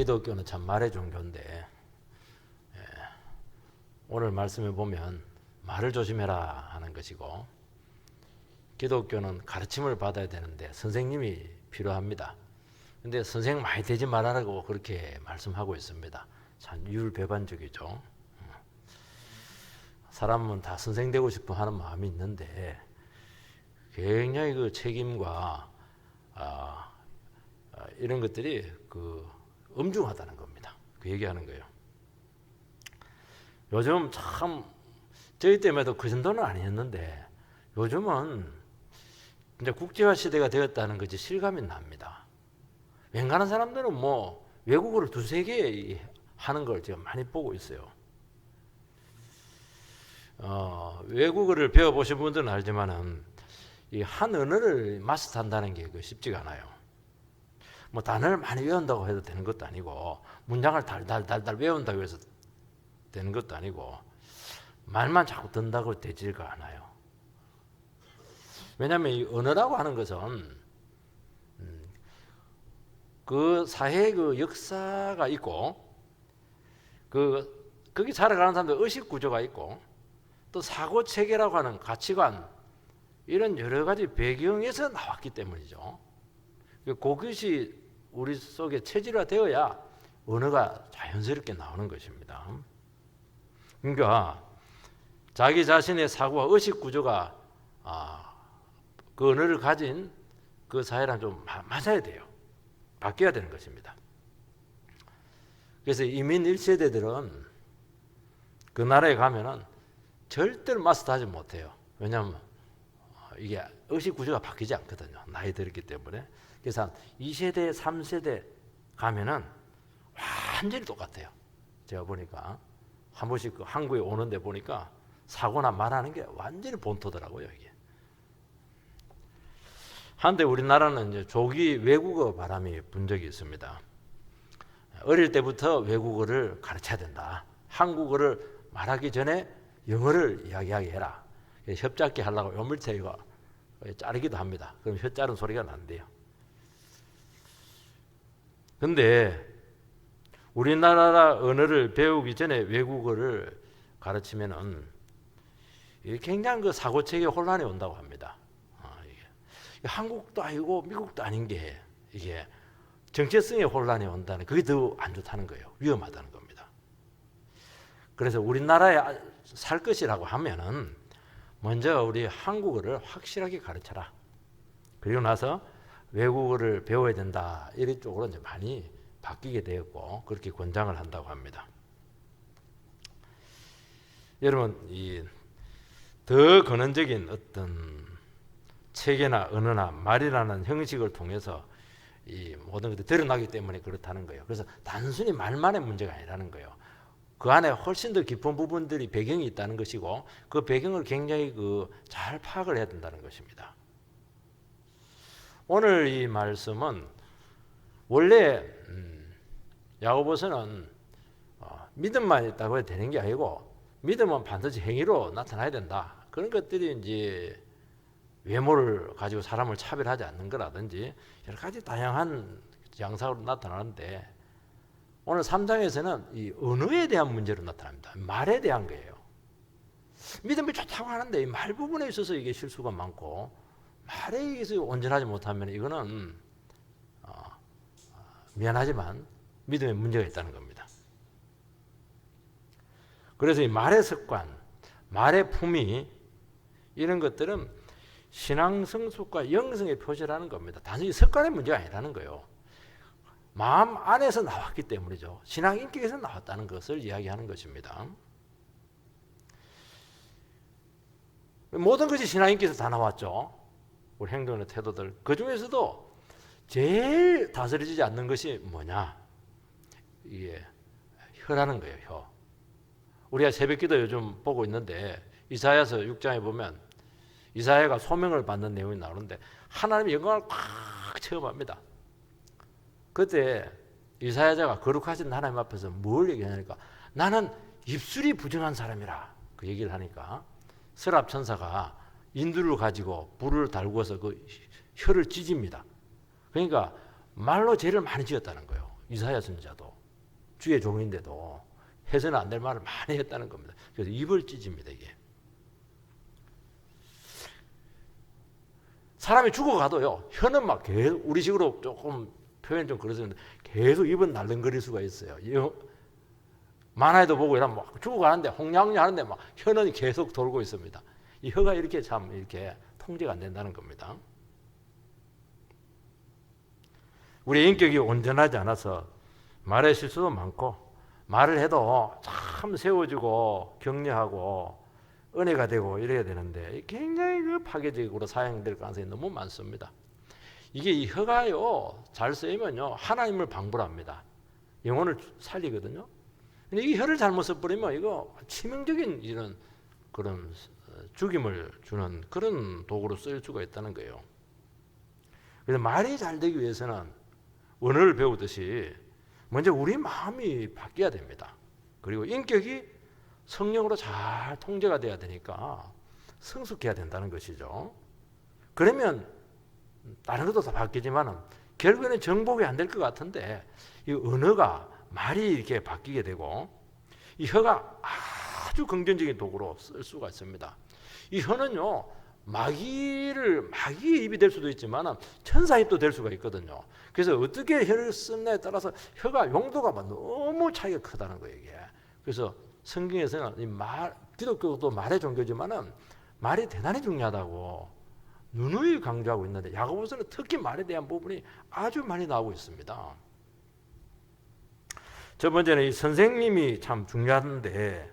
기독교는 참 말의 종교인데 오늘 말씀에 보면 말을 조심해라 하는 것이고, 기독교는 가르침을 받아야 되는데 선생님이 필요합니다. 근데 선생 많이 되지 말라고 그렇게 말씀하고 있습니다. 참 율배반적이죠. 사람은 다 선생 되고 싶어 하는 마음이 있는데 굉장히 그 책임과 이런 것들이 엄중하다는 겁니다. 그 얘기하는 거예요. 요즘 참 저희 때문에도 그 정도는 아니었는데 요즘은 이제 국제화 시대가 되었다는 것이 실감이 납니다. 웬간한 사람들은 뭐 외국어를 두세 개 하는 걸 제가 많이 보고 있어요. 외국어를 배워보신 분들은 알지만은 이 한 언어를 마스터한다는 게 쉽지가 않아요. 뭐 단어를 많이 외운다고 해도 되는 것도 아니고, 문장을 달달달달 외운다고 해서 되는 것도 아니고, 말만 자꾸 듣는다고 되지가 않아요. 왜냐하면 이 언어라고 하는 것은 그 사회의 그 역사가 있고, 거기 살아가는 사람들 의식 구조가 있고, 또 사고 체계라고 하는 가치관, 이런 여러 가지 배경에서 나왔기 때문이죠. 그것이 우리 속에 체질화되어야 언어가 자연스럽게 나오는 것입니다. 그러니까 자기 자신의 사고와 의식 구조가 그 언어를 가진 그 사회랑 좀 맞아야 돼요. 바뀌어야 되는 것입니다. 그래서 이민 1세대들은 그 나라에 가면은 절대로 마스터하지 못해요. 왜냐하면 이게 의식 구조가 바뀌지 않거든요. 나이 들었기 때문에. 그래서 2세대, 3세대 가면은 완전히 똑같아요. 제가 보니까 한 번씩 한국에 오는데 보니까 사고나 말하는 게 완전히 본토더라고요, 이게. 한데 우리나라는 이제 조기 외국어 바람이 분 적이 있습니다. 어릴 때부터 외국어를 가르쳐야 된다. 한국어를 말하기 전에 영어를 이야기하게 해라. 협잡기 하려고 요물체가 자르기도 합니다. 그럼 혀 자른 소리가 난대요. 근데 우리나라 언어를 배우기 전에 외국어를 가르치면은 굉장히 그 사고체계 혼란이 온다고 합니다. 이게 한국도 아니고 미국도 아닌 게 이게 정체성의 혼란이 온다는, 그게 더 안 좋다는 거예요. 위험하다는 겁니다. 그래서 우리나라에 살 것이라고 하면은 먼저 우리 한국어를 확실하게 가르쳐라. 그리고 나서 외국어를 배워야 된다. 이런 쪽으로 이제 많이 바뀌게 되었고, 그렇게 권장을 한다고 합니다. 여러분, 더 근원적인 어떤 체계나 언어나 말이라는 형식을 통해서 이 모든 것들이 드러나기 때문에 그렇다는 거예요. 그래서 단순히 말만의 문제가 아니라는 거예요. 그 안에 훨씬 더 깊은 부분들이 배경이 있다는 것이고, 그 배경을 굉장히 잘 파악을 해야 된다는 것입니다. 오늘 이 말씀은 원래 야고보서는 믿음만 있다고 해도 되는 게 아니고, 믿음은 반드시 행위로 나타나야 된다. 그런 것들이 이제 외모를 가지고 사람을 차별하지 않는 거라든지 여러 가지 다양한 양상으로 나타나는데, 오늘 3장에서는 이 언어에 대한 문제로 나타납니다. 말에 대한 거예요. 믿음이 좋다고 하는데 이 말 부분에 있어서 이게 실수가 많고, 말에 의해서 온전하지 못하면 이거는 미안하지만 믿음에 문제가 있다는 겁니다. 그래서 이 말의 습관, 말의 품위, 이런 것들은 신앙 성숙과 영성의 표시라는 겁니다. 단순히 습관의 문제가 아니라는 거예요. 마음 안에서 나왔기 때문이죠. 신앙 인격에서 나왔다는 것을 이야기하는 것입니다. 모든 것이 신앙 인격에서 다 나왔죠. 우리 행동의 태도들. 그 중에서도 제일 다스려지지 않는 것이 뭐냐? 이게 혀라는 거예요, 혀. 우리가 새벽기도 요즘 보고 있는데 이사야서 6장에 보면 이사야가 소명을 받는 내용이 나오는데 하나님의 영광을 꽉 체험합니다. 그때 이사야자가 거룩하신 하나님 앞에서 뭘 얘기하냐니까, 나는 입술이 부정한 사람이라 그 얘기를 하니까 서랍 천사가 인두를 가지고 불을 달구어서 그 혀를 찢습니다. 그러니까 말로 죄를 많이 지었다는 거예요. 이사야 선지자도 주의 종인데도 해서는 안 될 말을 많이 했다는 겁니다. 그래서 입을 찢습니다. 이게 사람이 죽어가도요, 혀는 막 계속, 우리식으로 조금 표현 좀 그렇습니다. 계속 입은 날름거릴 수가 있어요. 만화에도 보고 이러면 막 죽어가는데 홍냥홍냥 하는데 막 혀는 계속 돌고 있습니다. 이 혀가 이렇게 참 이렇게 통제가 안 된다는 겁니다. 우리 인격이 온전하지 않아서 말의 실수도 많고, 말을 해도 참 세워지고 격려하고 은혜가 되고 이래야 되는데 굉장히 그 파괴적으로 사용될 가능성이 너무 많습니다. 이게 이 혀가요, 잘 쓰이면요 하나님을 방불합니다. 영혼을 살리거든요. 근데 이 혀를 잘못 써버리면 이거 치명적인 이런 그런 죽임을 주는 그런 도구로 쓰일 수가 있다는 거예요. 그래서 말이 잘 되기 위해서는 언어를 배우듯이 먼저 우리 마음이 바뀌어야 됩니다. 그리고 인격이 성령으로 잘 통제가 돼야 되니까 성숙해야 된다는 것이죠. 그러면 다른 것도 다 바뀌지만 결국에는 정복이 안 될 것 같은데 이 언어가 말이 이렇게 바뀌게 되고 이 혀가 아주 긍정적인 도구로 쓸 수가 있습니다. 이 혀는요 마귀의 입이 될 수도 있지만 천사의 입도 될 수가 있거든요. 그래서 어떻게 혀를 쓰느냐에 따라서 혀가 용도가 너무 차이가 크다는 거예요. 이게. 그래서 성경에서는 이 기독교도 말의 종교지만은 말이 대단히 중요하다고 누누이 강조하고 있는데 야고보서는 특히 말에 대한 부분이 아주 많이 나오고 있습니다. 첫 번째는 이 선생님이 참 중요한데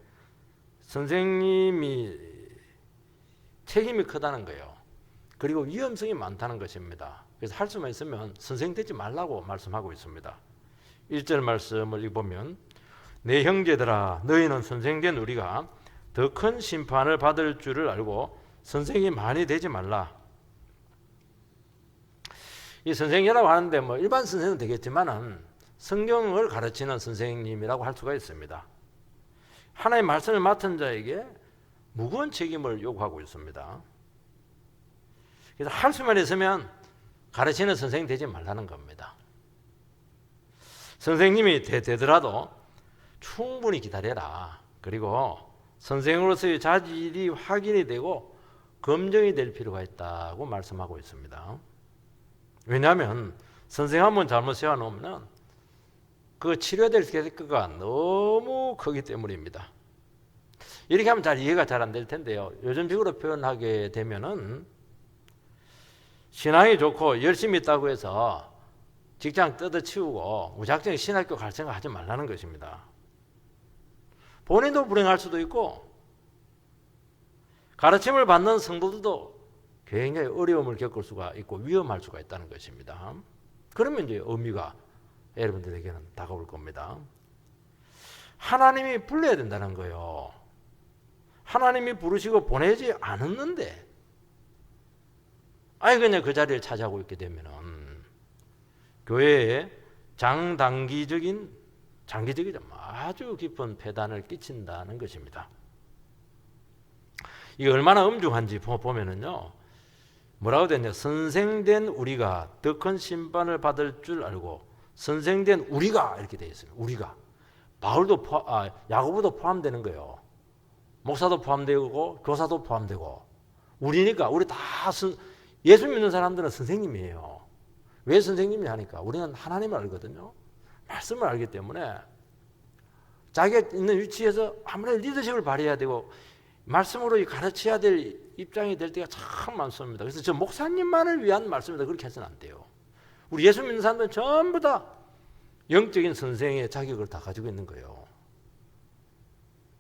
선생님이 책임이 크다는 거예요. 그리고 위험성이 많다는 것입니다. 그래서 할 수만 있으면 선생 되지 말라고 말씀하고 있습니다. 1절 말씀을 읽어보면 내 형제들아 너희는 선생된 우리가 더 큰 심판을 받을 줄을 알고 선생이 많이 되지 말라. 이 선생이라고 하는데 뭐 일반 선생은 되겠지만은 성경을 가르치는 선생님이라고 할 수가 있습니다. 하나님의 말씀을 맡은 자에게 무거운 책임을 요구하고 있습니다. 그래서 할 수만 있으면 가르치는 선생이 되지 말라는 겁니다. 선생님이 되더라도 충분히 기다려라. 그리고 선생으로서의 자질이 확인이 되고 검증이 될 필요가 있다고 말씀하고 있습니다. 왜냐하면 선생 한번 잘못 세워놓으면 그 치료될 결과가 너무 크기 때문입니다. 이렇게 하면 잘 이해가 잘 안 될 텐데요. 요즘식으로 표현하게 되면은 신앙이 좋고 열심히 있다고 해서 직장 뜯어치우고 무작정 신학교 갈 생각 하지 말라는 것입니다. 본인도 불행할 수도 있고 가르침을 받는 성도들도 굉장히 어려움을 겪을 수가 있고 위험할 수가 있다는 것입니다. 그러면 이제 의미가 여러분들에게는 다가올 겁니다. 하나님이 불러야 된다는 거예요. 하나님이 부르시고 보내지 않았는데 그냥 그 자리를 차지하고 있게 되면은 교회에 장기적이죠. 아주 깊은 폐단을 끼친다는 것입니다. 이게 얼마나 엄중한지 보면은요. 뭐라고 되냐? 선생된 우리가 더 큰 심판을 받을 줄 알고 선생된 우리가 이렇게 되어 있습니다. 우리가 바울도 야고보도 포함되는 거예요. 목사도 포함되고 교사도 포함되고 우리니까 우리 다 예수 믿는 사람들은 선생님이에요. 왜 선생님이 하니까 우리는 하나님을 알거든요. 말씀을 알기 때문에 자기가 있는 위치에서 아무래도 리더십을 발휘해야 되고 말씀으로 가르쳐야 될 입장이 될 때가 참 많습니다. 그래서 저 목사님만을 위한 말씀이다 그렇게 해서는 안 돼요. 우리 예수 믿는 사람들은 전부 다 영적인 선생의 자격을 다 가지고 있는 거예요.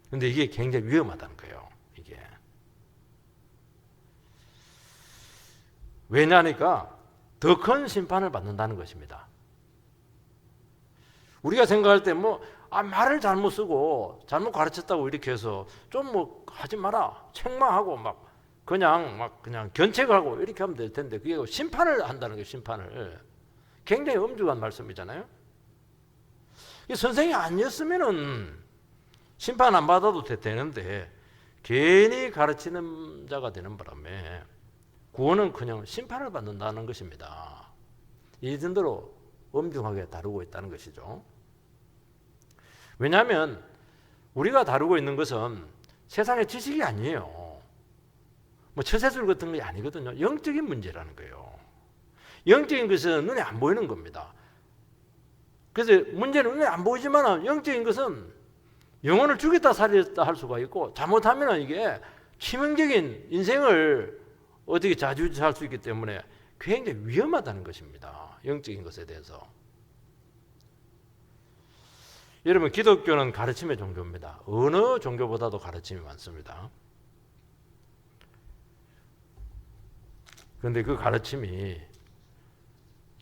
그런데 이게 굉장히 위험하다는 거예요. 이게 왜냐니까 더 큰 심판을 받는다는 것입니다. 우리가 생각할 때 말을 잘못 쓰고 잘못 가르쳤다고 이렇게 해서 좀 하지 마라 책망하고 그냥 견책을 하고 이렇게 하면 될 텐데 그게 심판을 한다는 거예요. 심판을 굉장히 엄중한 말씀이잖아요. 선생이 아니었으면은 심판 안 받아도 되는데 괜히 가르치는 자가 되는 바람에 구원은 그냥 심판을 받는다는 것입니다. 이 정도로 엄중하게 다루고 있다는 것이죠. 왜냐하면 우리가 다루고 있는 것은 세상의 지식이 아니에요. 뭐 처세술 같은 게 아니거든요. 영적인 문제라는 거예요. 영적인 것은 눈에 안 보이는 겁니다. 그래서 문제는 눈에 안 보이지만 영적인 것은 영혼을 죽였다 살렸다 할 수가 있고, 잘못하면 이게 치명적인 인생을 어떻게 좌지우지할 수 있기 때문에 굉장히 위험하다는 것입니다. 영적인 것에 대해서. 여러분, 기독교는 가르침의 종교입니다. 어느 종교보다도 가르침이 많습니다. 그런데 그 가르침이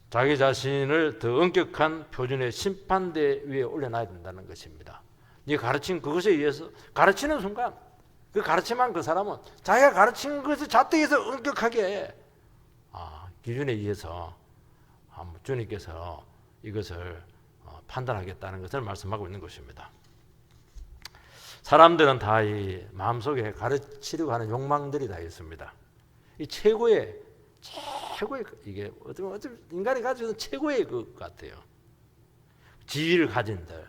자기 자신을 더 엄격한 표준의 심판대 위에 올려놔야 된다는 것입니다. 이 가르침 그것에 의해서 가르치는 순간 그 가르침한 그 사람은 자기가 가르친 것을 자택에서 엄격하게 기준에 의해서 주님께서 이것을 판단하겠다는 것을 말씀하고 있는 것입니다. 사람들은 다 이 마음속에 가르치려고 하는 욕망들이 다 있습니다. 이 최고의 이게 어쩌면 인간이 가지고 있는 최고의 것 같아요. 지위를 가진들,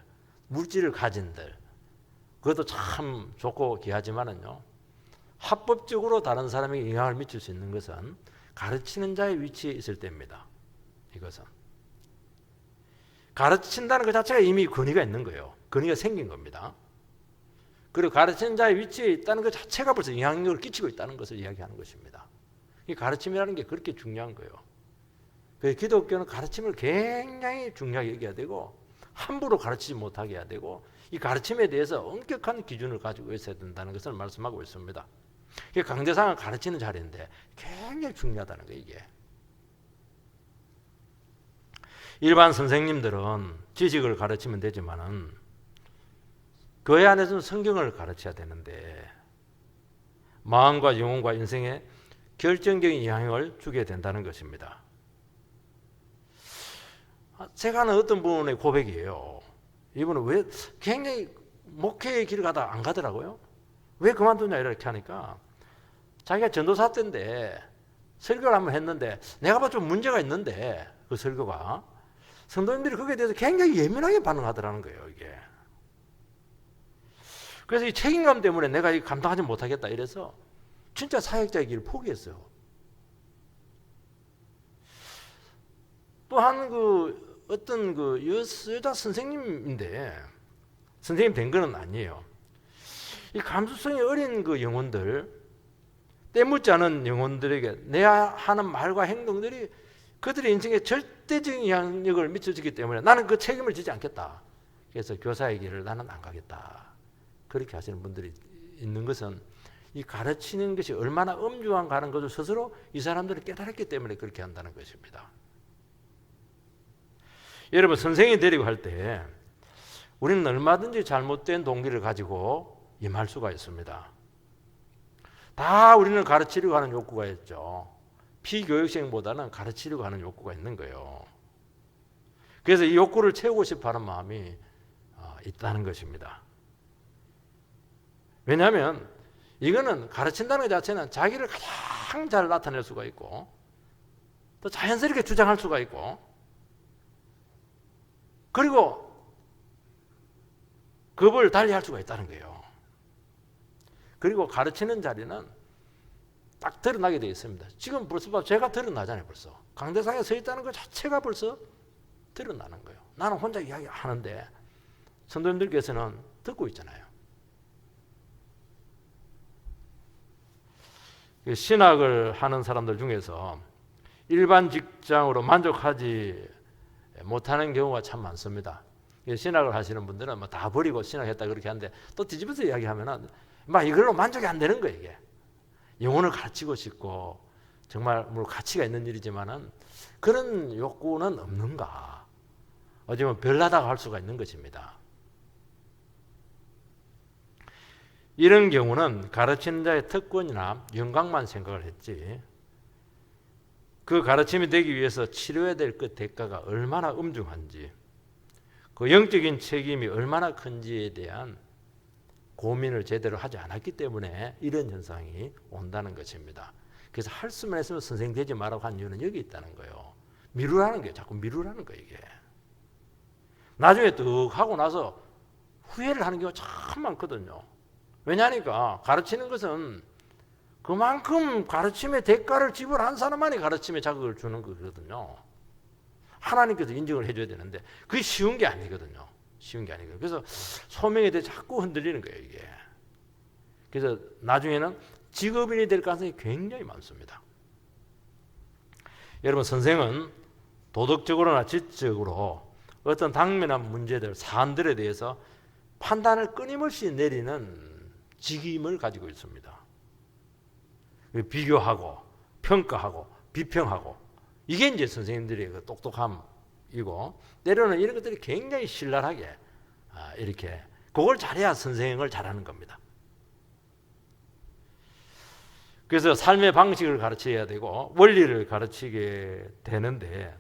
물질을 가진들, 그것도 참 좋고 귀하지만은요, 합법적으로 다른 사람에게 영향을 미칠 수 있는 것은 가르치는 자의 위치에 있을 때입니다. 이것은 가르친다는 것 자체가 이미 권위가 있는 거예요. 권위가 생긴 겁니다. 그리고 가르치는 자의 위치에 있다는 것 자체가 벌써 영향력을 끼치고 있다는 것을 이야기하는 것입니다. 이 가르침이라는 게 그렇게 중요한 거예요. 그래서 기독교는 가르침을 굉장히 중요하게 여겨야 되고, 함부로 가르치지 못하게 해야 되고, 이 가르침에 대해서 엄격한 기준을 가지고 있어야 된다는 것을 말씀하고 있습니다. 강대상은 가르치는 자리인데 굉장히 중요하다는 거예요. 이게 일반 선생님들은 지식을 가르치면 되지만은 그 안에서는 성경을 가르쳐야 되는데, 마음과 영혼과 인생에 결정적인 영향을 주게 된다는 것입니다. 제가 하는 어떤 분의 고백이에요. 이분은 왜 굉장히 목회의 길을 가다 안 가더라고요. 왜 그만두냐 이렇게 하니까, 자기가 전도사 때인데 설교를 한번 했는데 내가 봐도 좀 문제가 있는데, 그 설교가 성도님들이 거기에 대해서 굉장히 예민하게 반응하더라는 거예요. 이게 그래서 이 책임감 때문에 내가 이 감당하지 못하겠다 이래서 진짜 사역자의 길을 포기했어요. 또한 어떤 여자 선생님인데, 선생님 된 건 아니에요. 이 감수성이 어린 영혼들, 때묻지 않은 영혼들에게 내가 하는 말과 행동들이 그들의 인생에 절대적인 영향력을 미쳐주기 때문에 나는 그 책임을 지지 않겠다. 그래서 교사의 길을 나는 안 가겠다. 그렇게 하시는 분들이 있는 것은 이 가르치는 것이 얼마나 엄중한가 하는 것을 스스로 이 사람들이 깨달았기 때문에 그렇게 한다는 것입니다. 여러분, 선생이 되려고 할 때 우리는 얼마든지 잘못된 동기를 가지고 임할 수가 있습니다. 다 우리는 가르치려고 하는 욕구가 있죠. 피교육생보다는 가르치려고 하는 욕구가 있는 거예요. 그래서 이 욕구를 채우고 싶어 하는 마음이 있다는 것입니다. 왜냐하면 이거는 가르친다는 것 자체는 자기를 가장 잘 나타낼 수가 있고, 또 자연스럽게 주장할 수가 있고, 그리고 급을 달리할 수가 있다는 거예요. 그리고 가르치는 자리는 딱 드러나게 되어 있습니다. 지금 벌써 제가 드러나잖아요. 벌써 강대상에 서 있다는 것 자체가 벌써 드러나는 거예요. 나는 혼자 이야기하는데 성도님들께서는 듣고 있잖아요. 신학을 하는 사람들 중에서 일반 직장으로 만족하지 못하는 경우가 참 많습니다. 신학을 하시는 분들은 다 버리고 신학했다 그렇게 하는데, 또 뒤집어서 이야기하면은 이걸로 만족이 안 되는 거예요. 이게 영혼을 가르치고 싶고 정말 물론 가치가 있는 일이지만은 그런 욕구는 없는가? 어쩌면 별나다고 할 수가 있는 것입니다. 이런 경우는 가르치는 자의 특권이나 영광만 생각을 했지, 그 가르침이 되기 위해서 치료해야 될 그 대가가 얼마나 엄중한지, 그 영적인 책임이 얼마나 큰지에 대한 고민을 제대로 하지 않았기 때문에 이런 현상이 온다는 것입니다. 그래서 할 수만 했으면 선생 되지 말라고 한 이유는 여기 있다는 거예요. 미루라는 거예요. 자꾸 미루라는 거예요, 이게. 나중에 뚝 하고 나서 후회를 하는 경우가 참 많거든요. 왜냐하니까 가르치는 것은 그만큼 가르침의 대가를 지불한 사람만이 가르침의 자격을 주는 거거든요. 하나님께서 인정을 해줘야 되는데 그게 쉬운 게 아니거든요. 쉬운 게 아니거든요. 그래서 소명에 대해 자꾸 흔들리는 거예요, 이게. 그래서 나중에는 직업인이 될 가능성이 굉장히 많습니다. 여러분, 선생은 도덕적으로나 지적으로 어떤 당면한 문제들, 사안들에 대해서 판단을 끊임없이 내리는 직임을 가지고 있습니다. 비교하고 평가하고 비평하고, 이게 이제 선생님들의 그 똑똑함이고, 때로는 이런 것들이 굉장히 신랄하게 이렇게 그걸 잘해야 선생을 잘하는 겁니다. 그래서 삶의 방식을 가르쳐야 되고 원리를 가르치게 되는데,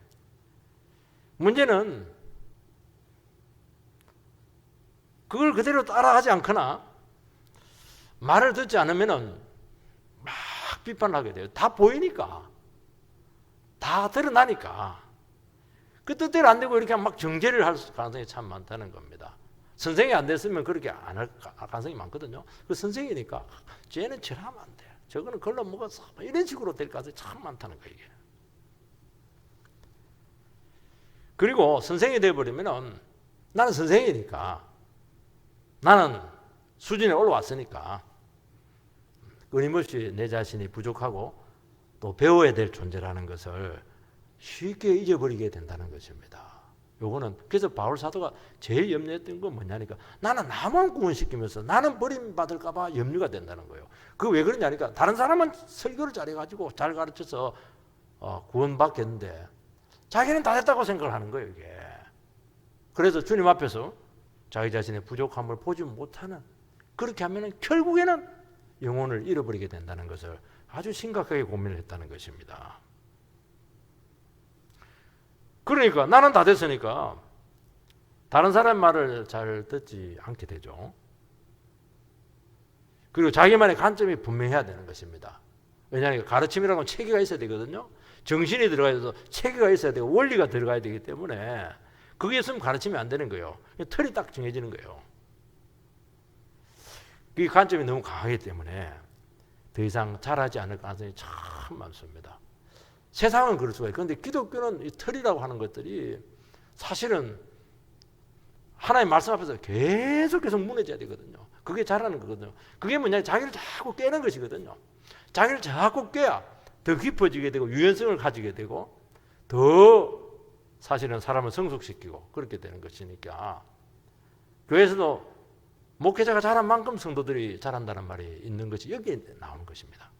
문제는 그걸 그대로 따라하지 않거나 말을 듣지 않으면은 막 비판하게 돼요. 다 보이니까, 다 드러나니까 그 뜻대로 안 되고 이렇게 막 정죄를 할 가능성이 참 많다는 겁니다. 선생이 안 됐으면 그렇게 안 할 가능성이 많거든요. 그 선생이니까 쟤는 저러면 안 돼, 저거는 걸러 먹었어, 이런 식으로 될 가능성이 참 많다는 거예요, 이게. 그리고 선생이 되어버리면 나는 선생이니까, 나는 수준에 올라왔으니까 끊임없이 내 자신이 부족하고 또 배워야 될 존재라는 것을 쉽게 잊어버리게 된다는 것입니다. 요거는 그래서 바울 사도가 제일 염려했던 건 뭐냐니까, 나는 나만 구원시키면서 나는 버림받을까 봐 염려가 된다는 거예요. 그 왜 그러냐니까, 다른 사람은 설교를 잘해가지고 잘 가르쳐서 구원받겠는데 자기는 다 됐다고 생각을 하는 거예요, 이게. 그래서 주님 앞에서 자기 자신의 부족함을 보지 못하는, 그렇게 하면 결국에는 영혼을 잃어버리게 된다는 것을 아주 심각하게 고민을 했다는 것입니다. 그러니까 나는 다 됐으니까 다른 사람 말을 잘 듣지 않게 되죠. 그리고 자기만의 관점이 분명해야 되는 것입니다. 왜냐하면 가르침이라는 건 체계가 있어야 되거든요. 정신이 들어가야 돼서 체계가 있어야 되고 원리가 들어가야 되기 때문에 그게 있으면 가르치면 안 되는 거예요. 틀이 딱 정해지는 거예요. 그 관점이 너무 강하기 때문에 더 이상 잘하지 않을 가능성이 참 많습니다. 세상은 그럴 수가 있어요. 그런데 기독교는 이 틀이라고 하는 것들이 사실은 하나님 말씀 앞에서 계속 무너져야 되거든요. 그게 잘하는 거거든요. 그게 뭐냐, 자기를 자꾸 깨는 것이거든요. 자기를 자꾸 깨야 더 깊어지게 되고 유연성을 가지게 되고 더 사실은 사람을 성숙시키고 그렇게 되는 것이니까, 교회에서도 목회자가 잘한 만큼 성도들이 잘한다는 말이 있는 것이 여기에 나오는 것입니다.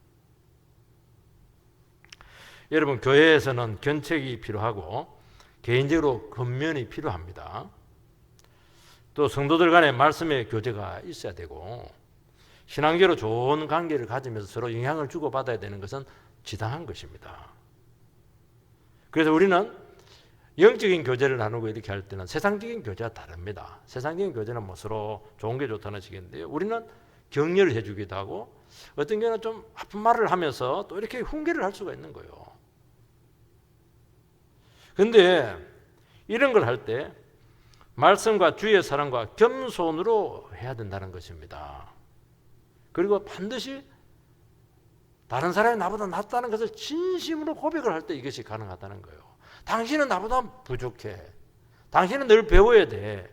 여러분, 교회에서는 견책이 필요하고 개인적으로 권면이 필요합니다. 또 성도들 간에 말씀의 교제가 있어야 되고, 신앙적으로 좋은 관계를 가지면서 서로 영향을 주고받아야 되는 것은 지당한 것입니다. 그래서 우리는 영적인 교제를 나누고 이렇게 할 때는 세상적인 교제와 다릅니다. 세상적인 교제는 뭐 서로 좋은 게 좋다는 식인데요, 우리는 격려를 해주기도 하고 어떤 경우는 좀 아픈 말을 하면서 또 이렇게 훈계를 할 수가 있는 거예요. 그런데 이런 걸 할 때 말씀과 주의 사랑과 겸손으로 해야 된다는 것입니다. 그리고 반드시 다른 사람이 나보다 낫다는 것을 진심으로 고백을 할 때 이것이 가능하다는 거예요. 당신은 나보다 부족해, 당신은 늘 배워야 돼,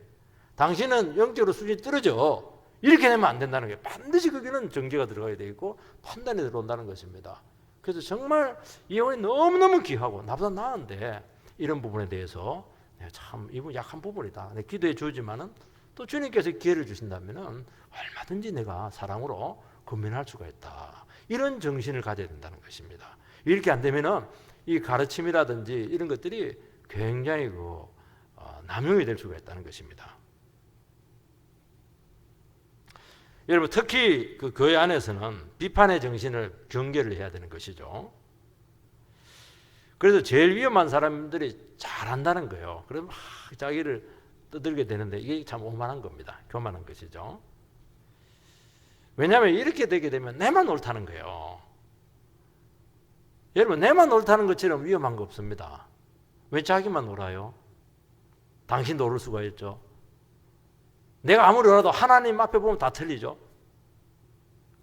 당신은 영적으로 수준이 떨어져, 이렇게 되면 안 된다는 거예요. 반드시 거기는 정죄가 들어가야 되고 판단이 들어온다는 것입니다. 그래서 정말 이 영혼이 너무너무 귀하고 나보다 나은데 이런 부분에 대해서 참 이분 약한 부분이다, 기도해 주지만은 또 주님께서 기회를 주신다면은 얼마든지 내가 사랑으로 권면할 수가 있다, 이런 정신을 가져야 된다는 것입니다. 이렇게 안 되면은 이 가르침이라든지 이런 것들이 굉장히 남용이 될 수가 있다는 것입니다. 여러분, 특히 그 교회 안에서는 비판의 정신을 경계를 해야 되는 것이죠. 그래서 제일 위험한 사람들이 잘한다는 거예요. 그래서 막 자기를 떠들게 되는데 이게 참 오만한 겁니다. 교만한 것이죠. 왜냐하면 이렇게 되게 되면 내만 옳다는 거예요. 여러분, 내만 옳다는 것처럼 위험한 거 없습니다. 왜 자기만 놀아요? 당신도 오를 수가 있죠. 내가 아무리 놀아도 하나님 앞에 보면 다 틀리죠.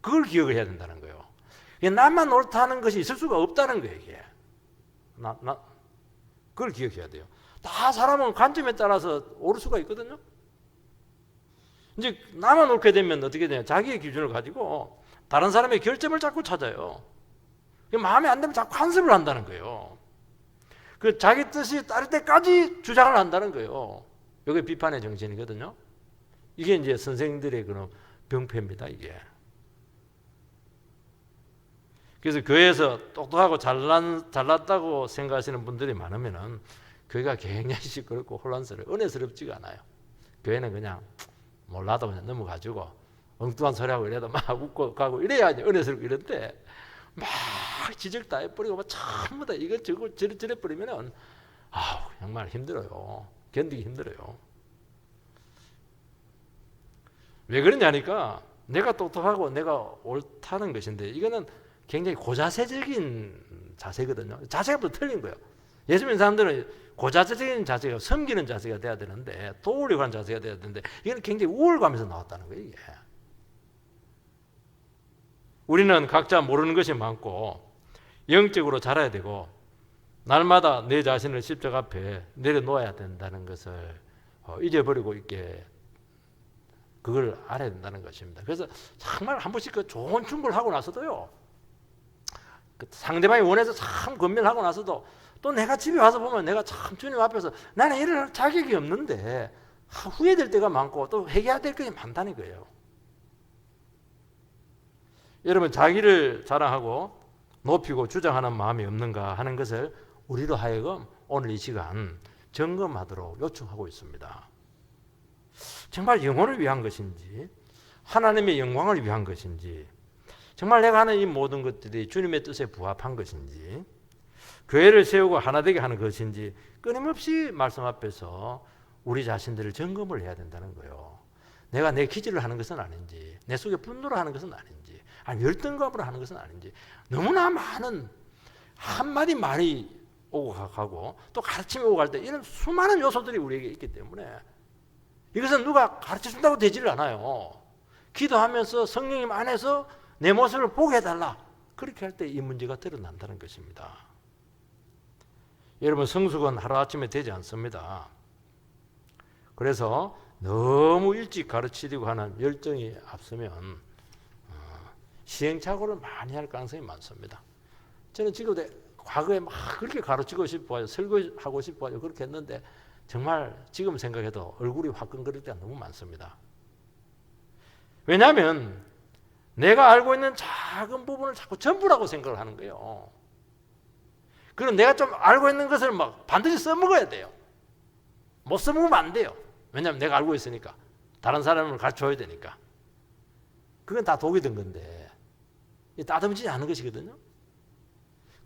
그걸 기억을 해야 된다는 거예요. 나만 옳다는 것이 있을 수가 없다는 거예요. 이게. 그걸 기억해야 돼요. 다 사람은 관점에 따라서 오를 수가 있거든요. 이제 나만 옳게 되면 어떻게 되냐? 자기의 기준을 가지고 다른 사람의 결점을 자꾸 찾아요. 마음에 안 들면 자꾸 간섭을 한다는 거예요. 그 자기 뜻이 따를 때까지 주장을 한다는 거예요. 이게 비판의 정신이거든요. 이게 이제 선생들의 그런 병폐입니다. 이게. 그래서 교회에서 똑똑하고 잘났다고 생각하시는 분들이 많으면은 교회가 굉장히 시끄럽고 혼란스러워 은혜스럽지가 않아요. 교회는 그냥 몰라도 그냥 넘어가지고 엉뚱한 소리하고 이래도 막 웃고 가고 이래야지 은혜스럽고 이런데 막 지적 다 해버리고 막 전부 다 이거 저거 저래 버리면은 정말 힘들어요. 견디기 힘들어요. 왜 그러냐니까 내가 똑똑하고 내가 옳다는 것인데 이거는 굉장히 고자세적인 자세거든요. 자세가 또 틀린 거예요. 예수 믿는 사람들은 고자세적인 자세가 섬기는 자세가 돼야 되는데 도우려고 하는 자세가 돼야 되는데 이건 굉장히 우월감에서 나왔다는 거예요. 이게. 우리는 각자 모르는 것이 많고 영적으로 자라야 되고 날마다 내 자신을 십자가 앞에 내려놓아야 된다는 것을 잊어버리고 있게 그걸 알아야 된다는 것입니다. 그래서 정말 한 번씩 그 좋은 충고를 하고 나서도요. 상대방이 원해서 참 권면을 하고 나서도 또 내가 집에 와서 보면 내가 참 주님 앞에서 나는 이럴 자격이 없는데 후회될 때가 많고 또 회개해야 될 것이 많다는 거예요. 여러분 자기를 자랑하고 높이고 주장하는 마음이 없는가 하는 것을 우리로 하여금 오늘 이 시간 점검하도록 요청하고 있습니다. 정말 영혼을 위한 것인지 하나님의 영광을 위한 것인지 정말 내가 하는 이 모든 것들이 주님의 뜻에 부합한 것인지 교회를 세우고 하나 되게 하는 것인지 끊임없이 말씀 앞에서 우리 자신들을 점검을 해야 된다는 거예요. 내가 내 기질을 하는 것은 아닌지 내 속에 분노를 하는 것은 아닌지 아니 열등감으로 하는 것은 아닌지 너무나 많은 한마디 말이 오고 가고 또 가르침이 오고 갈 때 이런 수많은 요소들이 우리에게 있기 때문에 이것은 누가 가르쳐준다고 되지를 않아요. 기도하면서 성령님 안에서 내 모습을 보게 해달라. 그렇게 할 때 이 문제가 드러난다는 것입니다. 여러분 성숙은 하루아침에 되지 않습니다. 그래서 너무 일찍 가르치려고 하는 열정이 앞서면 시행착오를 많이 할 가능성이 많습니다. 저는 지금도 과거에 막 그렇게 가르치고 싶어요. 설교하고 싶어요. 그렇게 했는데 정말 지금 생각해도 얼굴이 화끈거릴 때가 너무 많습니다. 왜냐하면 내가 알고 있는 작은 부분을 자꾸 전부라고 생각을 하는 거예요. 그럼 내가 좀 알고 있는 것을 막 반드시 써먹어야 돼요. 못 써먹으면 안 돼요. 왜냐하면 내가 알고 있으니까. 다른 사람을 가르쳐야 되니까. 그건 다 독이 든 건데 따듬지지 않은 것이거든요.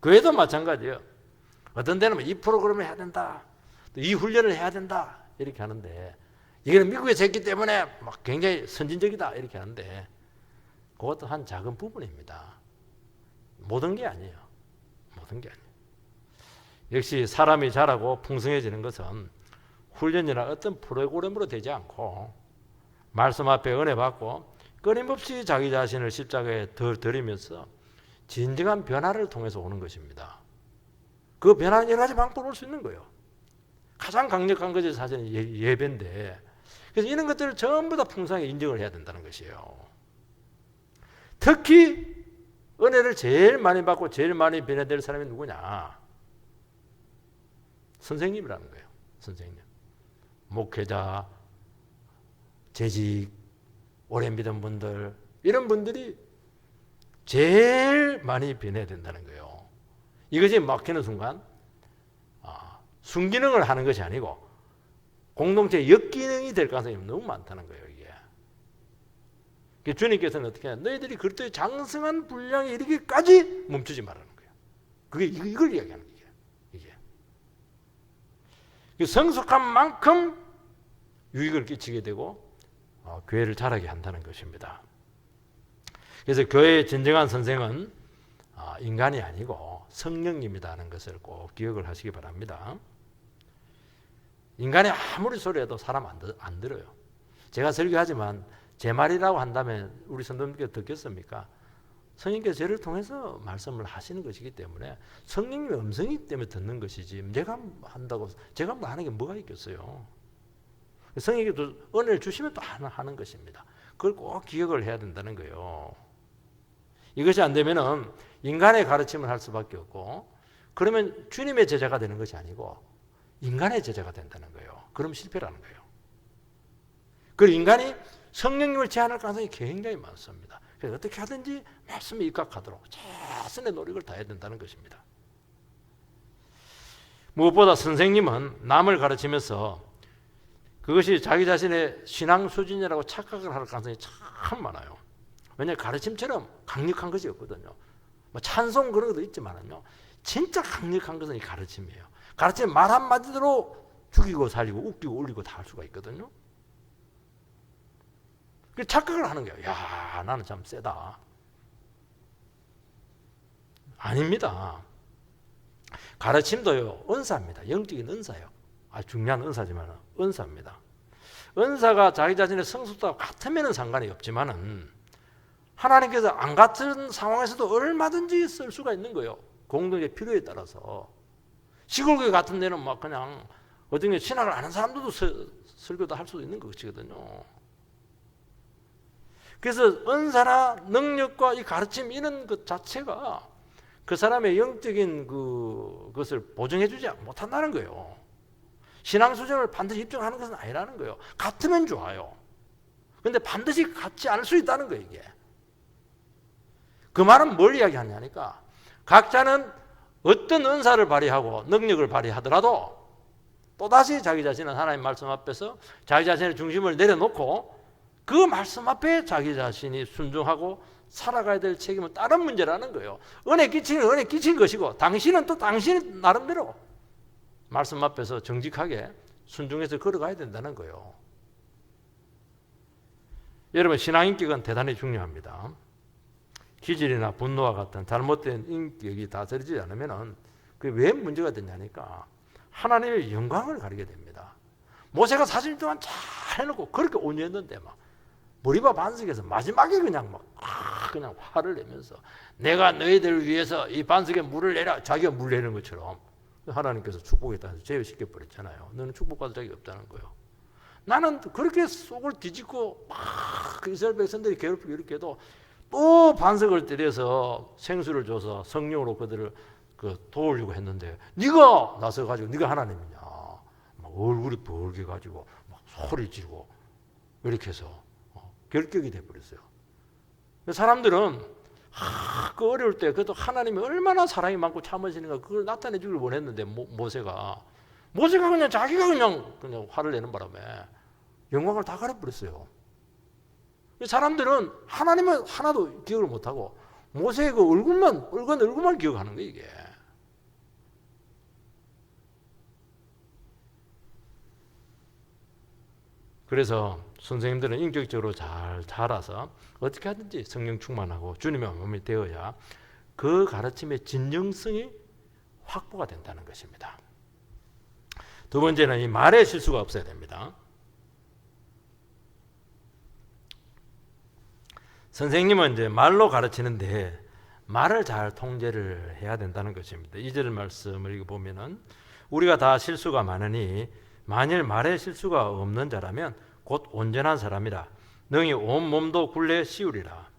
교회도 마찬가지예요. 어떤 데는 이 프로그램을 해야 된다. 또 이 훈련을 해야 된다. 이렇게 하는데 이거는 미국에서 했기 때문에 막 굉장히 선진적이다. 이렇게 하는데 그것도 한 작은 부분입니다. 모든 게 아니에요. 모든 게 아니에요. 역시 사람이 자라고 풍성해지는 것은 훈련이나 어떤 프로그램으로 되지 않고 말씀 앞에 은혜 받고 끊임없이 자기 자신을 십자가에 드리면서 진정한 변화를 통해서 오는 것입니다. 그 변화는 여러 가지 방법으로 올 수 있는 거예요. 가장 강력한 것이 사실은 예배인데 그래서 이런 것들을 전부 다 풍성하게 인정을 해야 된다는 것이에요. 특히 은혜를 제일 많이 받고 제일 많이 변화될 사람이 누구냐? 선생님이라는 거예요. 선생님. 목회자, 재직, 오래 믿은 분들 이런 분들이 제일 많이 변해야 된다는 거예요. 이것이 막히는 순간 순기능을 하는 것이 아니고 공동체의 역기능이 될 가능성이 너무 많다는 거예요. 이게. 주님께서는 어떻게 하냐? 너희들이 그리스도의 장성한 분량에 이르기까지 멈추지 말라는 거예요. 그게 이걸 이야기하는 거예요. 이게. 성숙한 만큼 유익을 끼치게 되고 교회를 자라게 한다는 것입니다. 그래서 교회의 진정한 선생은 인간이 아니고 성령님이라는 것을 꼭 기억을 하시기 바랍니다. 인간이 아무리 소리해도 사람 안 들어요. 제가 설교하지만 제 말이라고 한다면 우리 성도님께 듣겠습니까? 성령께서 저를 통해서 말씀을 하시는 것이기 때문에 성령님의 음성이기 때문에 듣는 것이지 제가 한다고 제가 뭐 하는 게 뭐가 있겠어요. 성령께서 은혜를 주시면 또 하는 것입니다. 그걸 꼭 기억을 해야 된다는 거예요. 이것이 안 되면은 인간의 가르침을 할 수밖에 없고, 그러면 주님의 제자가 되는 것이 아니고 인간의 제자가 된다는 거예요. 그럼 실패라는 거예요. 그 인간이 성령님을 제한할 가능성이 굉장히 많습니다. 그래서 어떻게 하든지 말씀에 입각하도록 최선의 노력을 다해야 된다는 것입니다. 무엇보다 선생님은 남을 가르치면서 그것이 자기 자신의 신앙 수준이라고 착각을 할 가능성이 참 많아요. 왜냐하면 가르침처럼 강력한 것이 없거든요. 뭐 찬송 그런 것도 있지만요, 진짜 강력한 것은 이 가르침이에요. 가르치면 말 한마디로 죽이고 살리고 웃기고 울리고 다 할 수가 있거든요. 그 착각을 하는 거예요. 야, 나는 참 세다. 아닙니다. 가르침도요, 은사입니다. 영적인 은사예요. 아주 중요한 은사지만 은사입니다. 은사가 자기 자신의 성숙도와 같으면 상관이 없지만은 하나님께서 안 같은 상황에서도 얼마든지 쓸 수가 있는 거예요. 공동의 필요에 따라서. 시골교회 같은 데는 막 그냥 어떤 신학을 아는 사람들도 설교도 할 수도 있는 것이거든요. 그래서 은사나 능력과 이 가르침 이런 것 자체가 그 사람의 영적인 그것을 보증해주지 못한다는 거예요. 신앙 수준을 반드시 입증하는 것은 아니라는 거예요. 같으면 좋아요. 그런데 반드시 같지 않을 수 있다는 거예요, 이게. 그 말은 뭘 이야기하냐니까, 각자는 어떤 은사를 발휘하고 능력을 발휘하더라도 또다시 자기 자신은 하나님 말씀 앞에서 자기 자신의 중심을 내려놓고 그 말씀 앞에 자기 자신이 순종하고 살아가야 될 책임은 다른 문제라는 거예요. 은혜 끼치는 은혜 끼친 것이고, 당신은 또 당신 나름대로 말씀 앞에서 정직하게 순종해서 걸어가야 된다는 거예요. 여러분, 신앙 인격은 대단히 중요합니다. 기질이나 분노와 같은 잘못된 인격이 다스리지 않으면 그게 왜 문제가 되냐니까, 하나님의 영광을 가리게 됩니다. 모세가 40일 동안 잘 해놓고 그렇게 온유했는데 막 머리바 반석에서 마지막에 그냥 화를 내면서 내가 너희들을 위해서 이 반석에 물을 내라, 자기가 물 내는 것처럼 하나님께서 축복했다 해서 제외시켜 버렸잖아요. 너는 축복받을 자격이 없다는 거예요. 나는 그렇게 속을 뒤집고 막 이스라엘 백성들이 괴롭히고 이렇게 해도 또 반석을 때려서 생수를 줘서 성령으로 그들을 도우려고 했는데, 네가 나서 가지고 네가 하나님이냐, 막 얼굴이 벌게 가지고 막 소리 지르고 이렇게 해서 결격이 돼 버렸어요. 사람들은 그 어려울 때 그래도 하나님이 얼마나 사랑이 많고 참으시는가 그걸 나타내 주길 원했는데, 모세가 그냥 자기가 그냥 화를 내는 바람에 영광을 다 가려버렸어요. 사람들은 하나님은 하나도 기억을 못하고 모세의 그 얼굴만 기억하는 거예요, 이게. 그래서 선생님들은 인격적으로 잘 자라서 어떻게 하든지 성령 충만하고 주님의 몸이 되어야 그 가르침의 진정성이 확보가 된다는 것입니다. 두 번째는 이 말에 실수가 없어야 됩니다. 선생님은 이제 말로 가르치는데 말을 잘 통제를 해야 된다는 것입니다. 2절 말씀을 읽어보면은 우리가 다 실수가 많으니 만일 말에 실수가 없는 자라면 곧 온전한 사람이라 능히 온 몸도 굴레 씌우리라.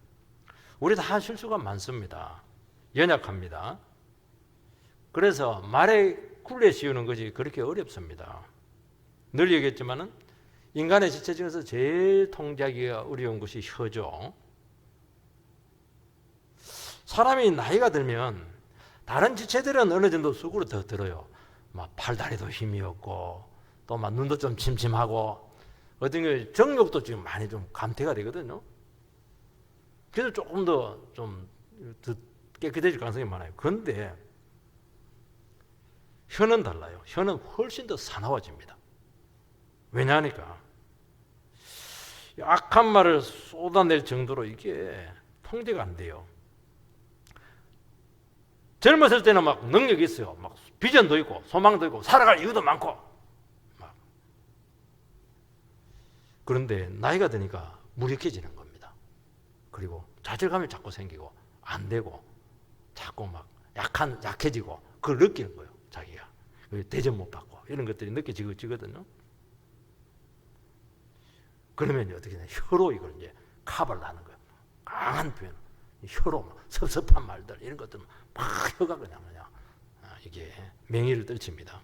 우리 다 실수가 많습니다. 연약합니다. 그래서 말에 굴레 씌우는 것이 그렇게 어렵습니다. 늘 얘기했지만은 인간의 지체 중에서 제일 통제하기가 어려운 것이 혀죠. 사람이 나이가 들면 다른 지체들은 어느 정도 수그러 더 들어요. 막 팔다리도 힘이 없고 또 막 눈도 좀 침침하고 어떤 게 정욕도 지금 많이 좀 감퇴가 되거든요. 그래서 조금 더 좀 깨끗해질 가능성이 많아요. 그런데 혀는 달라요. 혀는 훨씬 더 사나워집니다. 왜냐하니까 악한 말을 쏟아낼 정도로 이게 통제가 안 돼요. 젊었을 때는 막 능력이 있어요. 막 비전도 있고 소망도 있고 살아갈 이유도 많고 막 그런데 나이가 드니까 무력해지는 겁니다. 그리고 좌절감이 자꾸 생기고 안 되고 자꾸 막 약해지고 그걸 느끼는 거예요. 자기가 대접 못 받고 이런 것들이 느껴지거든요. 그러면 어떻게 되냐, 혀로 이걸 이제 커버를 하는 거예요. 강한 표현, 혀로 섭섭한 말들 이런 것들 막 혀가 그냥 이게 맹위를 떨칩니다.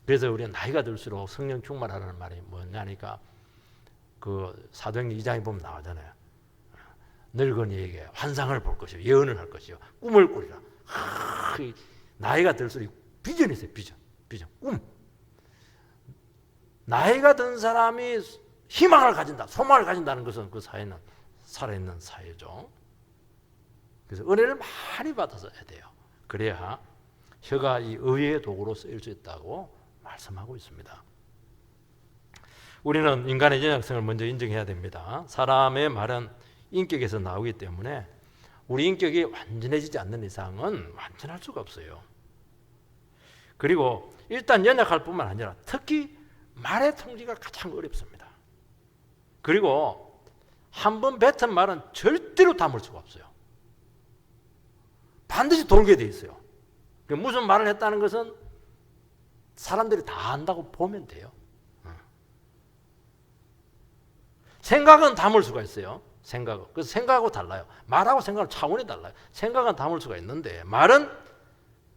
그래서 우리가 나이가 들수록 성령 충만하라는 말이 뭐냐니까 그 사도행전 2장에 보면 나오잖아요. 늙은이에게 환상을 볼 것이요, 예언을 할 것이요, 꿈을 꾸리라. 나이가 들수록 비전이 있어요. 비전, 꿈. 나이가 든 사람이 희망을 가진다, 소망을 가진다는 것은 그 사회는 살아있는 사회죠. 그래서 은혜를 많이 받아서 해야 돼요. 그래야 혀가 이 의의 도구로 쓰일 수 있다고 말씀하고 있습니다. 우리는 인간의 연약성을 먼저 인정해야 됩니다. 사람의 말은 인격에서 나오기 때문에 우리 인격이 완전해지지 않는 이상은 완전할 수가 없어요. 그리고 일단 연약할 뿐만 아니라 특히 말의 통제가 가장 어렵습니다. 그리고 한번 뱉은 말은 절대로 담을 수가 없어요. 반드시 돌게 돼 있어요. 무슨 말을 했다는 것은 사람들이 다 안다고 보면 돼요. 생각은 담을 수가 있어요. 생각은. 그래서 생각하고 달라요. 말하고 생각은 차원이 달라요. 생각은 담을 수가 있는데 말은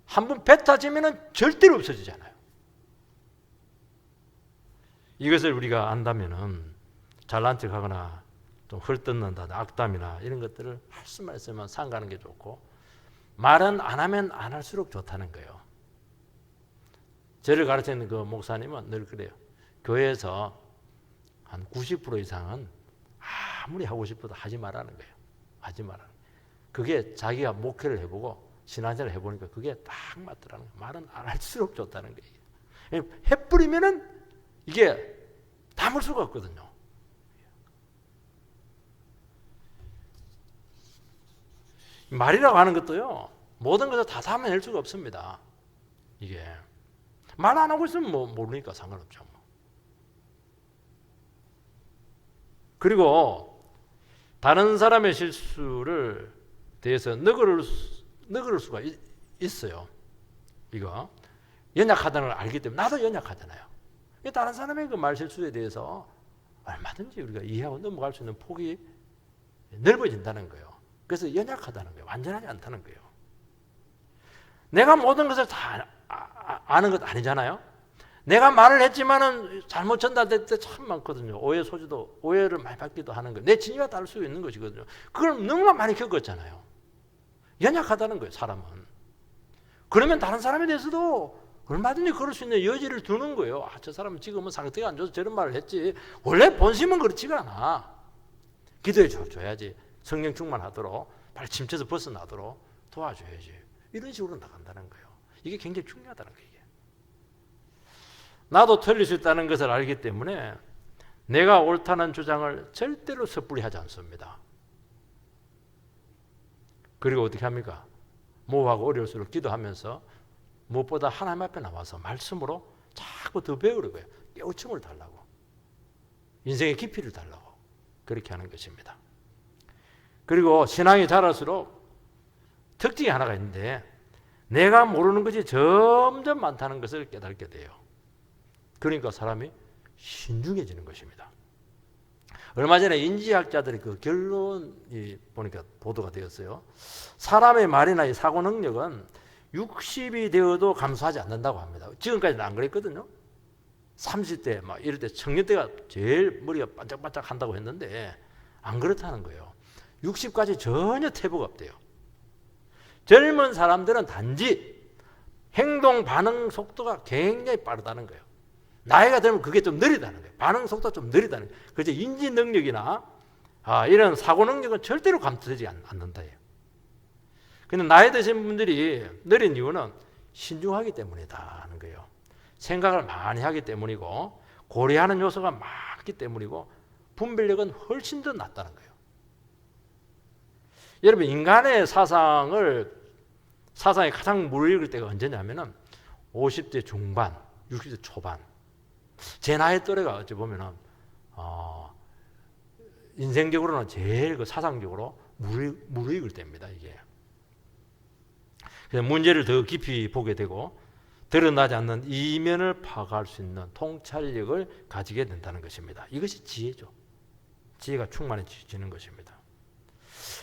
한번 뱉어지면 절대로 없어지잖아요. 이것을 우리가 안다면은 잘난 척하거나 좀 헐뜯는다, 악담이나 이런 것들을 할 수만 있으면 상가는 게 좋고, 말은 안 하면 안 할수록 좋다는 거예요. 저를 가르치는 그 목사님은 늘 그래요. 교회에서 한 90% 이상은 아무리 하고 싶어도 하지 말라는 거예요. 하지 말라는 거예요. 그게 자기가 목회를 해보고 신앙생활을 해보니까 그게 딱 맞더라는 거예요. 말은 안 할수록 좋다는 거예요. 해버리면은 이게 담을 수가 없거든요. 말이라고 하는 것도요, 모든 것을 다 담아낼 수가 없습니다. 이게 말 안 하고 있으면 뭐 모르니까 상관없죠. 그리고 다른 사람의 실수를 대해서 너그러울 수가 있어요. 이거 연약하다는 걸 알기 때문에 나도 연약하잖아요. 다른 사람의 그 말 실수에 대해서 얼마든지 우리가 이해하고 넘어갈 수 있는 폭이 넓어진다는 거예요. 그래서 연약하다는 거예요. 완전하지 않다는 거예요. 내가 모든 것을 다 아는 것 아니잖아요. 내가 말을 했지만은 잘못 전달될 때 참 많거든요. 오해 소지도, 오해를 많이 받기도 하는 거예요. 내 진위가 다를 수 있는 것이거든요. 그걸 너무나 많이 겪었잖아요. 연약하다는 거예요, 사람은. 그러면 다른 사람에 대해서도 얼마든지 그럴 수 있는 여지를 두는 거예요. 저 사람은 지금은 상태가 안 좋아서 저런 말을 했지. 원래 본심은 그렇지가 않아. 기도해 줘야지. 성령 충만하도록, 빨리 침체에서 벗어나도록 도와줘야지. 이런 식으로 나간다는 거예요. 이게 굉장히 중요하다는 거예요. 나도 틀릴 수 있다는 것을 알기 때문에 내가 옳다는 주장을 절대로 섣불리 하지 않습니다. 그리고 어떻게 합니까? 모호하고 어려울수록 기도하면서 무엇보다 하나님 앞에 나와서 말씀으로 자꾸 더 배우려고 해요. 깨우침을 달라고, 인생의 깊이를 달라고 그렇게 하는 것입니다. 그리고 신앙이 자랄수록 특징이 하나가 있는데 내가 모르는 것이 점점 많다는 것을 깨닫게 돼요. 그러니까 사람이 신중해지는 것입니다. 얼마 전에 인지학자들의 그 결론이 보니까 보도가 되었어요. 사람의 말이나 이 사고 능력은 60이 되어도 감소하지 않는다고 합니다. 지금까지는 안 그랬거든요. 30대 막 이럴 때 청년 때가 제일 머리가 반짝반짝 한다고 했는데 안 그렇다는 거예요. 60까지 전혀 퇴보가 없대요. 젊은 사람들은 단지 행동 반응 속도가 굉장히 빠르다는 거예요. 나이가 들면 그게 좀 느리다는 거예요. 반응 속도가 좀 느리다는 거예요. 그래서 인지 능력이나 이런 사고 능력은 절대로 감소되지 않는다예요. 근데 나이 드신 분들이 느린 이유는 신중하기 때문이다 하는 거예요. 생각을 많이 하기 때문이고 고려하는 요소가 많기 때문이고 분별력은 훨씬 더 낮다는 거예요. 여러분, 인간의 사상이 가장 무르익을 때가 언제냐면은 50대 중반, 60대 초반. 제 나이 또래가 어찌 보면은 인생적으로는 제일 그 사상적으로 무르익을 때입니다. 이게. 그래서 문제를 더 깊이 보게 되고 드러나지 않는 이면을 파악할 수 있는 통찰력을 가지게 된다는 것입니다. 이것이 지혜죠. 지혜가 충만해지는 것입니다.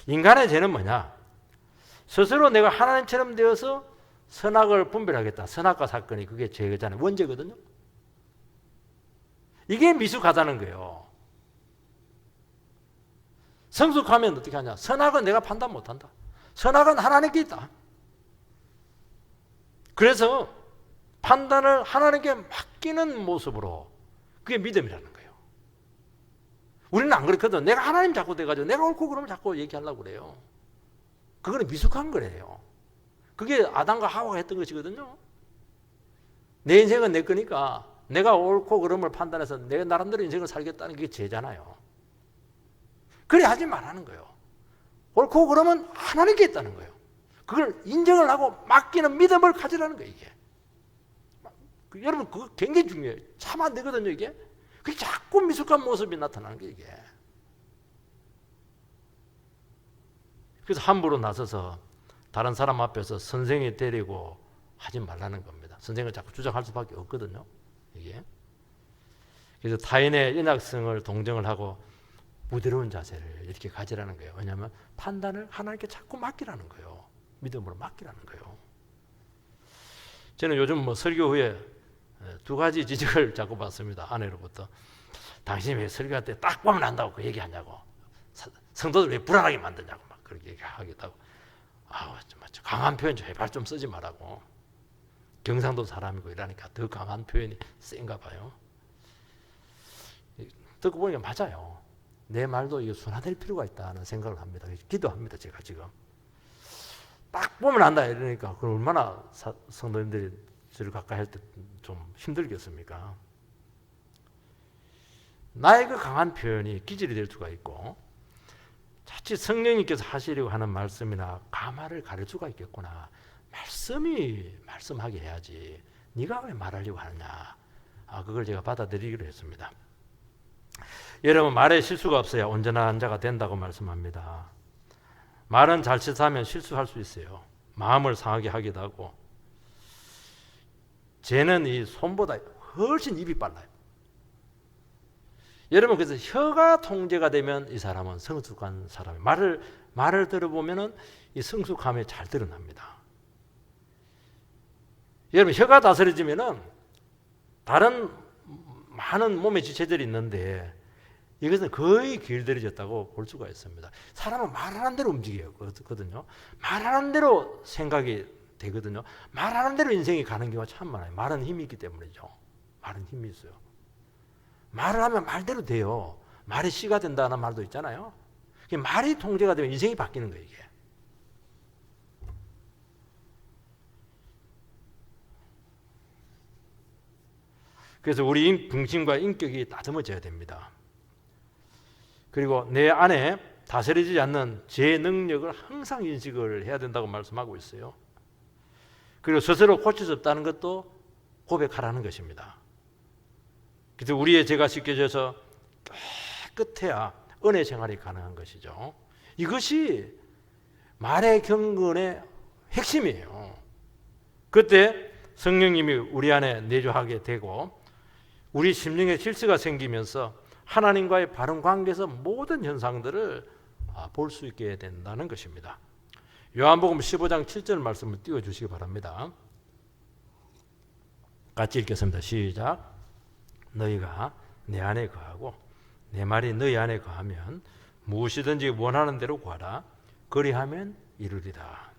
인간의 죄는 뭐냐? 스스로 내가 하나님처럼 되어서 선악을 분별하겠다. 선악과 사건이 그게 죄잖아요. 원죄거든요. 이게 미숙하다는 거예요. 성숙하면 어떻게 하냐? 선악은 내가 판단 못한다. 선악은 하나님께 있다. 그래서 판단을 하나님께 맡기는 모습으로 그게 믿음이라는 거예요. 우리는 안 그렇거든. 내가 하나님 자꾸 돼가지고 내가 옳고 그러면 자꾸 얘기하려고 그래요. 그거는 미숙한 거래요. 그게 아담과 하와가 했던 것이거든요. 내 인생은 내 거니까 내가 옳고 그름을 판단해서 내 나름대로 인생을 살겠다는 게 죄잖아요. 그래 하지 말라는 거예요. 옳고 그러면 하나님께 있다는 거예요. 그걸 인정을 하고 맡기는 믿음을 가지라는 거예요. 이게. 여러분 그거 굉장히 중요해요. 참 안 되거든요. 이게. 그게 자꾸 미숙한 모습이 나타나는 게 이게. 그래서 함부로 나서서 다른 사람 앞에서 선생이 되려고 하지 말라는 겁니다. 선생을 자꾸 주장할 수밖에 없거든요. 이게. 그래서 타인의 연약성을 동정을 하고 부드러운 자세를 이렇게 가지라는 거예요. 왜냐하면 판단을 하나님께 자꾸 맡기라는 거예요. 믿음으로 맡기라는 거예요. 저는 요즘 설교 후에 2가지 지적을 자꾸 받습니다. 아내로부터. 당신이 왜 설교할 때 딱 보면 안다고 그 얘기하냐고. 성도들 왜 불안하게 만드냐고 막 그렇게 얘기하기도 하고. 강한 표현 좀 제발 좀 쓰지 말라고. 경상도 사람이고 이러니까 더 강한 표현이 센가 봐요. 듣고 보니까 맞아요. 내 말도 이게 순화될 필요가 있다는 생각을 합니다. 기도합니다. 제가 지금. 딱 보면 안다 이러니까 그럼 얼마나 성도님들이 저를 가까이 할 때 좀 힘들겠습니까? 나의 그 강한 표현이 기질이 될 수가 있고 자칫 성령님께서 하시려고 하는 말씀이나 가마를 가릴 수가 있겠구나. 말씀이 말씀하게 해야지. 네가 왜 말하려고 하느냐. 그걸 제가 받아들이기로 했습니다. 여러분 말에 실수가 없어야 온전한 자가 된다고 말씀합니다. 말은 잘못하면 실수할 수 있어요. 마음을 상하게 하기도 하고. 죄는 이 손보다 훨씬 입이 빨라요. 여러분 그래서 혀가 통제가 되면 이 사람은 성숙한 사람이에요. 말을 들어보면은 이 성숙함이 잘 드러납니다. 여러분 혀가 다스려지면은 다른 많은 몸의 지체들이 있는데 이것은 거의 길들여졌다고 볼 수가 있습니다. 사람은 말하는 대로 움직이거든요. 말하는 대로 생각이 되거든요. 말하는 대로 인생이 가는 경우가 참 많아요. 말은 힘이 있기 때문이죠. 말은 힘이 있어요. 말을 하면 말대로 돼요. 말이 씨가 된다는 말도 있잖아요. 말이 통제가 되면 인생이 바뀌는 거예요. 이게. 그래서 우리 중심과 인격이 다듬어져야 됩니다. 그리고 내 안에 다스려지지 않는 제 능력을 항상 인식을 해야 된다고 말씀하고 있어요. 그리고 스스로 고칠 수 없다는 것도 고백하라는 것입니다. 그래서 우리의 죄가 씻겨져서 깨끗해야 은혜 생활이 가능한 것이죠. 이것이 말의 경건의 핵심이에요. 그때 성령님이 우리 안에 내주하게 되고 우리 심령에 질서가 생기면서 하나님과의 바른 관계에서 모든 현상들을 볼 수 있게 된다는 것입니다. 요한복음 15장 7절 말씀을 띄워주시기 바랍니다. 같이 읽겠습니다. 시작. 너희가 내 안에 거하고 내 말이 너희 안에 거하면 무엇이든지 원하는 대로 구하라. 그리하면 이루리라.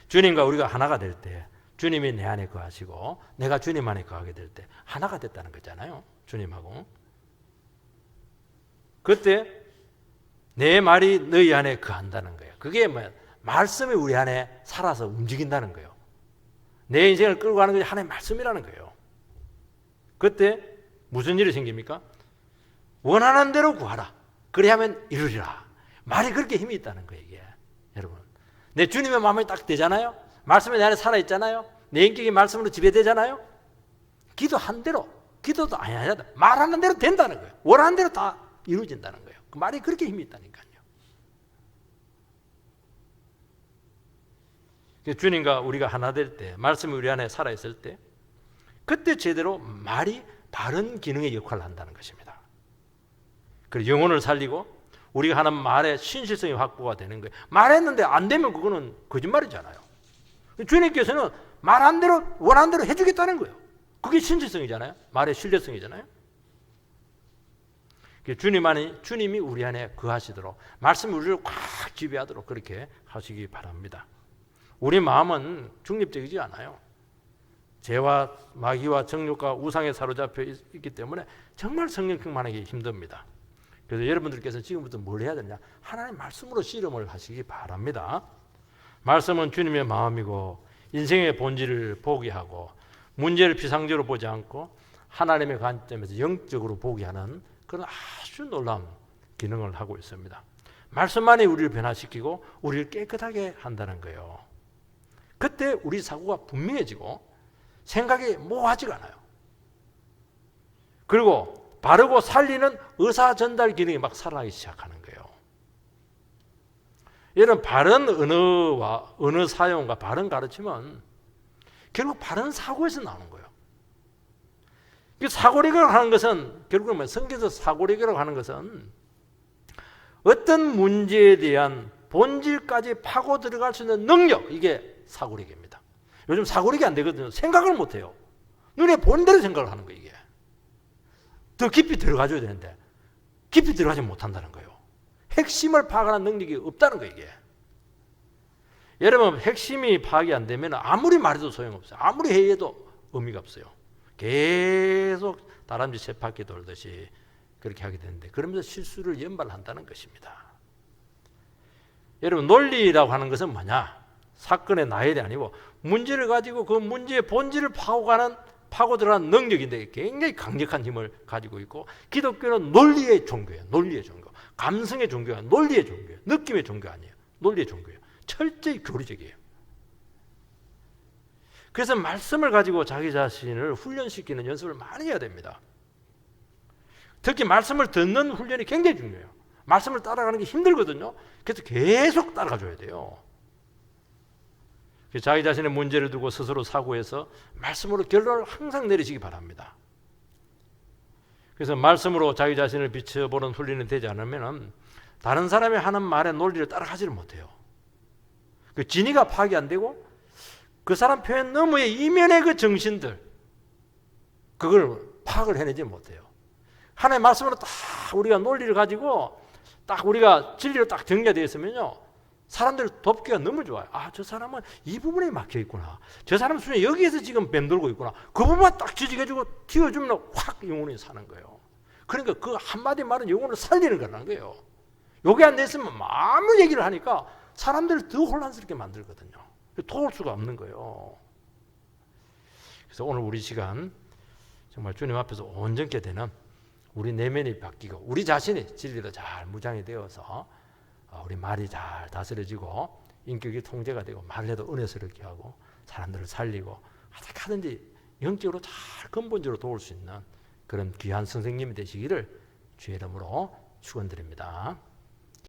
주님과 우리가 하나가 될 때 주님이 내 안에 거하시고 내가 주님 안에 거하게 될 때 하나가 됐다는 거잖아요. 주님하고. 그때 내 말이 너희 안에 거한다는 거예요. 그게 뭐야? 말씀이 우리 안에 살아서 움직인다는 거예요. 내 인생을 끌고 가는 것이 하나님의 말씀이라는 거예요. 그때 무슨 일이 생깁니까? 원하는 대로 구하라. 그리하면 이루리라. 말이 그렇게 힘이 있다는 거예요. 이게. 여러분 내 주님의 마음이 딱 되잖아요. 말씀이 내 안에 살아있잖아요. 내 인격이 말씀으로 지배되잖아요. 기도한 대로 기도도 아니야. 말하는 대로 된다는 거예요. 원하는 대로 다 이루어진다는 거예요. 그 말이 그렇게 힘이 있다니까요. 주님과 우리가 하나 될 때, 말씀이 우리 안에 살아있을 때, 그때 제대로 말이 바른 기능의 역할을 한다는 것입니다. 그리고 영혼을 살리고 우리가 하는 말의 신실성이 확보가 되는 거예요. 말했는데 안 되면 그거는 거짓말이잖아요. 주님께서는 말한 대로 원하는 대로 해주겠다는 거예요. 그게 신실성이잖아요. 말의 신뢰성이잖아요. 주님이 우리 안에 거하시도록 말씀이 우리를 꽉 지배하도록 그렇게 하시기 바랍니다. 우리 마음은 중립적이지 않아요. 죄와 마귀와 정욕과 우상에 사로잡혀 있기 때문에 정말 성령 충만하기 힘듭니다. 그래서 여러분들께서 지금부터 뭘 해야 되냐? 하나님의 말씀으로 씨름을 하시기 바랍니다. 말씀은 주님의 마음이고 인생의 본질을 보게 하고 문제를 피상적으로 보지 않고 하나님의 관점에서 영적으로 보게 하는 그런 아주 놀라운 기능을 하고 있습니다. 말씀만이 우리를 변화시키고 우리를 깨끗하게 한다는 거예요. 그때 우리 사고가 분명해지고 생각이 모호하지가 않아요. 그리고 바르고 살리는 의사 전달 기능이 막 살아나기 시작하는 거예요. 이런 바른 언어 사용과 바른 가르침은 결국 바른 사고에서 나오는 거예요. 사고력이라고 하는 것은 결국은 성경에서 사고력이라고 하는 것은 어떤 문제에 대한 본질까지 파고 들어갈 수 있는 능력, 이게 사고력입니다. 요즘 사고력이 안 되거든요. 생각을 못 해요. 눈에 보는 대로 생각을 하는 거예요. 이게 더 깊이 들어가줘야 되는데 깊이 들어가지 못한다는 거예요. 핵심을 파악하는 능력이 없다는 거예요. 이게 여러분, 핵심이 파악이 안 되면 아무리 말해도 소용없어요. 아무리 회의해도 의미가 없어요. 계속 다람쥐 쳇바퀴 돌듯이 그렇게 하게 되는데 그러면서 실수를 연발한다는 것입니다. 여러분, 논리라고 하는 것은 뭐냐? 사건의 나열이 아니고 문제를 가지고 그 문제의 본질을 파고 들어가는 능력인데 굉장히 강력한 힘을 가지고 있고, 기독교는 논리의 종교예요. 논리의 종교. 감성의 종교가 논리의 종교예요. 느낌의 종교 아니에요. 논리의 종교예요. 철저히 교리적이에요. 그래서 말씀을 가지고 자기 자신을 훈련시키는 연습을 많이 해야 됩니다. 특히 말씀을 듣는 훈련이 굉장히 중요해요. 말씀을 따라가는 게 힘들거든요. 그래서 계속 따라가줘야 돼요. 자기 자신의 문제를 두고 스스로 사고해서 말씀으로 결론을 항상 내리시기 바랍니다. 그래서 말씀으로 자기 자신을 비춰보는 훈련이 되지 않으면 다른 사람이 하는 말의 논리를 따라가지를 못해요. 그 진위가 파악이 안 되고 그 사람 표현 너머의 이면의 그 정신들, 그걸 파악을 해내지 못해요. 하나님의 말씀으로 딱 우리가 논리를 가지고 딱 우리가 진리로 딱 정리가 되어 있으면요, 사람들 돕기가 너무 좋아요. 아, 저 사람은 이 부분에 막혀 있구나. 저 사람 수준에 여기에서 지금 맴돌고 있구나. 그 부분만 딱 지지해주고 튀어주면 확 영혼이 사는 거예요. 그러니까 그 한마디 말은 영혼을 살리는 거라는 거예요. 여기 안 돼 있으면 아무 얘기를 하니까 사람들을 더 혼란스럽게 만들거든요. 도울 수가 없는 거예요. 그래서 오늘 우리 시간 정말 주님 앞에서 온전케 되는 우리 내면이 바뀌고 우리 자신이 진리로 잘 무장이 되어서 우리 말이 잘 다스려지고 인격이 통제가 되고 말을 해도 은혜스럽게 하고 사람들을 살리고 어떻게 하든지 영적으로 잘 근본적으로 도울 수 있는 그런 귀한 선생님이 되시기를 주의 이름으로 축원드립니다.